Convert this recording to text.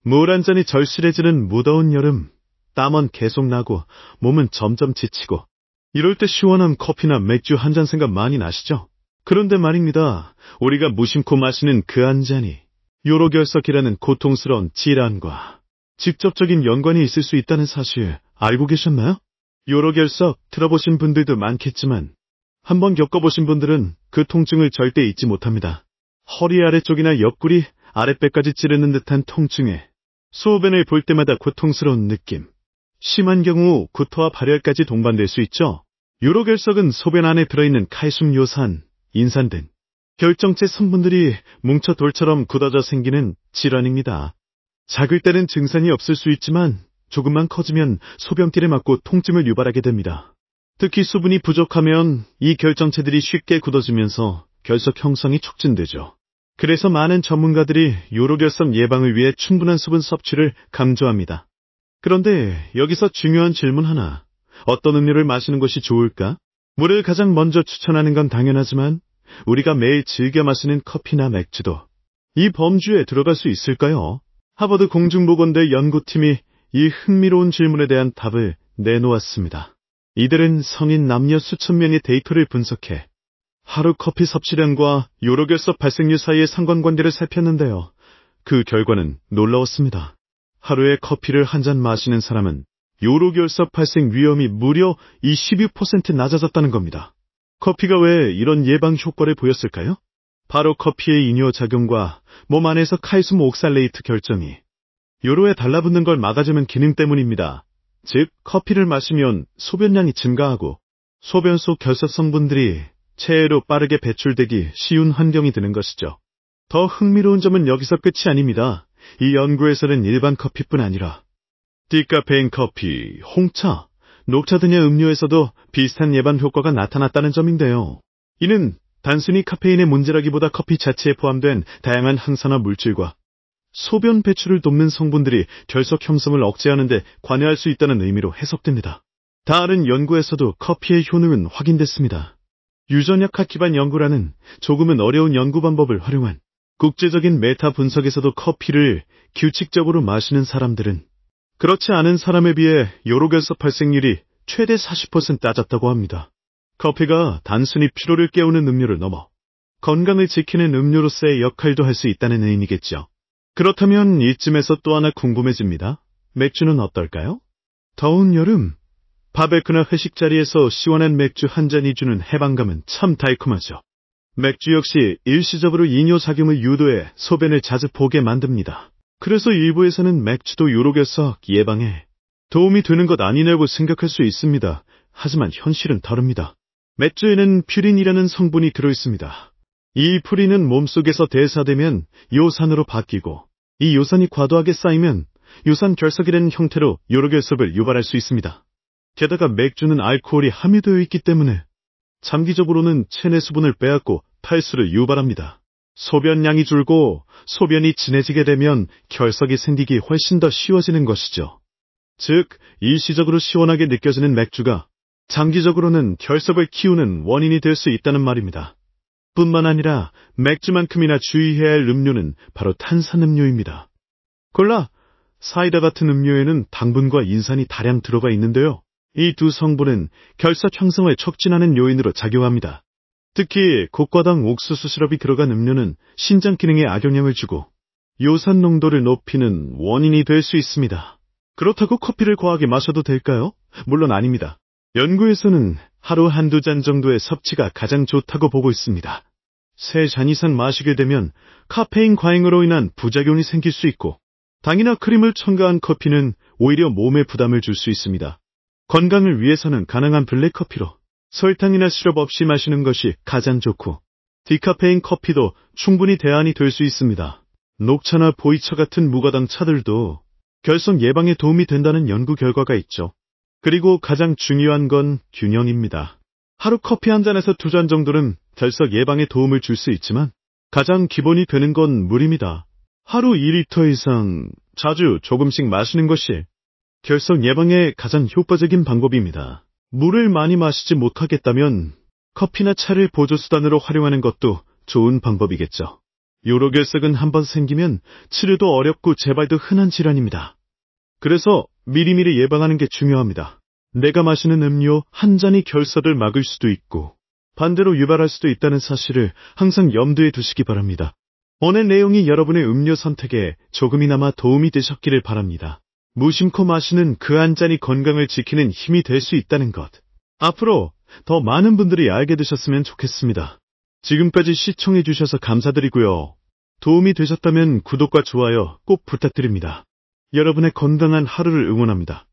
물 한 잔이 절실해지는 무더운 여름, 땀은 계속 나고 몸은 점점 지치고 이럴 때 시원한 커피나 맥주 한 잔 생각 많이 나시죠? 그런데 말입니다. 우리가 무심코 마시는 그 한 잔이 요로결석이라는 고통스러운 질환과 직접적인 연관이 있을 수 있다는 사실 알고 계셨나요? 요로결석 들어보신 분들도 많겠지만 한번 겪어보신 분들은 그 통증을 절대 잊지 못합니다. 허리 아래쪽이나 옆구리, 아랫배까지 찌르는 듯한 통증에 소변을 볼 때마다 고통스러운 느낌. 심한 경우 구토와 발열까지 동반될 수 있죠. 요로결석은 소변 안에 들어있는 칼슘 요산, 인산 등 결정체 성분들이 뭉쳐 돌처럼 굳어져 생기는 질환입니다. 작을 때는 증상이 없을 수 있지만 조금만 커지면 소변기를 막고 통증을 유발하게 됩니다. 특히 수분이 부족하면 이 결정체들이 쉽게 굳어지면서 결석 형성이 촉진되죠. 그래서 많은 전문가들이 요로결석 예방을 위해 충분한 수분 섭취를 강조합니다. 그런데 여기서 중요한 질문 하나. 어떤 음료를 마시는 것이 좋을까? 물을 가장 먼저 추천하는 건 당연하지만 우리가 매일 즐겨 마시는 커피나 맥주도 이 범주에 들어갈 수 있을까요? 하버드 공중보건대 연구팀이 이 흥미로운 질문에 대한 답을 내놓았습니다. 이들은 성인 남녀 수천 명의 데이터를 분석해 하루 커피 섭취량과 요로결석 발생률 사이의 상관관계를 살폈는데요. 그 결과는 놀라웠습니다. 하루에 커피를 한 잔 마시는 사람은 요로결석 발생 위험이 무려 22% 낮아졌다는 겁니다. 커피가 왜 이런 예방 효과를 보였을까요? 바로 커피의 이뇨작용과 몸 안에서 칼슘 옥살레이트 결정이 요로에 달라붙는 걸 막아주는 기능 때문입니다. 즉, 커피를 마시면 소변량이 증가하고 소변 속 결석 성분들이 체외로 빠르게 배출되기 쉬운 환경이 되는 것이죠. 더 흥미로운 점은 여기서 끝이 아닙니다. 이 연구에서는 일반 커피뿐 아니라 디카페인 커피, 홍차, 녹차 등의 음료에서도 비슷한 예방 효과가 나타났다는 점인데요. 이는 단순히 카페인의 문제라기보다 커피 자체에 포함된 다양한 항산화 물질과 소변 배출을 돕는 성분들이 결석 형성을 억제하는 데 관여할 수 있다는 의미로 해석됩니다. 다른 연구에서도 커피의 효능은 확인됐습니다. 유전약학 기반 연구라는 조금은 어려운 연구 방법을 활용한 국제적인 메타 분석에서도 커피를 규칙적으로 마시는 사람들은 그렇지 않은 사람에 비해 요로결석 발생률이 최대 40% 낮았다고 합니다. 커피가 단순히 피로를 깨우는 음료를 넘어 건강을 지키는 음료로서의 역할도 할 수 있다는 의미겠죠. 그렇다면 이쯤에서 또 하나 궁금해집니다. 맥주는 어떨까요? 더운 여름, 바베큐나 회식 자리에서 시원한 맥주 한 잔이 주는 해방감은 참 달콤하죠. 맥주 역시 일시적으로 이뇨작용을 유도해 소변을 자주 보게 만듭니다. 그래서 일부에서는 맥주도 요로결석 예방에 도움이 되는 것 아니냐고 생각할 수 있습니다. 하지만 현실은 다릅니다. 맥주에는 퓨린이라는 성분이 들어있습니다. 이 퓨린은 몸속에서 대사되면 요산으로 바뀌고 이 요산이 과도하게 쌓이면 요산 결석이라는 형태로 요로결석을 유발할 수 있습니다. 게다가 맥주는 알코올이 함유되어 있기 때문에 장기적으로는 체내 수분을 빼앗고 탈수를 유발합니다. 소변량이 줄고 소변이 진해지게 되면 결석이 생기기 훨씬 더 쉬워지는 것이죠. 즉, 일시적으로 시원하게 느껴지는 맥주가 장기적으로는 결석을 키우는 원인이 될 수 있다는 말입니다. 뿐만 아니라 맥주만큼이나 주의해야 할 음료는 바로 탄산음료입니다. 콜라, 사이다 같은 음료에는 당분과 인산이 다량 들어가 있는데요. 이 두 성분은 결석 형성을 촉진하는 요인으로 작용합니다. 특히 고과당 옥수수 시럽이 들어간 음료는 신장 기능에 악영향을 주고 요산 농도를 높이는 원인이 될 수 있습니다. 그렇다고 커피를 과하게 마셔도 될까요? 물론 아닙니다. 연구에서는 하루 한두 잔 정도의 섭취가 가장 좋다고 보고 있습니다. 3잔 이상 마시게 되면 카페인 과잉으로 인한 부작용이 생길 수 있고 당이나 크림을 첨가한 커피는 오히려 몸에 부담을 줄 수 있습니다. 건강을 위해서는 가능한 블랙커피로 설탕이나 시럽 없이 마시는 것이 가장 좋고 디카페인 커피도 충분히 대안이 될 수 있습니다. 녹차나 보이차 같은 무가당 차들도 결석 예방에 도움이 된다는 연구 결과가 있죠. 그리고 가장 중요한 건 균형입니다. 하루 커피 한 잔에서 2잔 정도는 결석 예방에 도움을 줄 수 있지만 가장 기본이 되는 건 물입니다. 하루 2리터 이상 자주 조금씩 마시는 것이 결석 예방에 가장 효과적인 방법입니다. 물을 많이 마시지 못하겠다면 커피나 차를 보조수단으로 활용하는 것도 좋은 방법이겠죠. 요로결석은 한번 생기면 치료도 어렵고 재발도 흔한 질환입니다. 그래서 미리미리 예방하는 게 중요합니다. 내가 마시는 음료 한 잔이 결석을 막을 수도 있고 반대로 유발할 수도 있다는 사실을 항상 염두에 두시기 바랍니다. 오늘 내용이 여러분의 음료 선택에 조금이나마 도움이 되셨기를 바랍니다. 무심코 마시는 그 한 잔이 건강을 지키는 힘이 될 수 있다는 것. 앞으로 더 많은 분들이 알게 되셨으면 좋겠습니다. 지금까지 시청해주셔서 감사드리고요. 도움이 되셨다면 구독과 좋아요 꼭 부탁드립니다. 여러분의 건강한 하루를 응원합니다.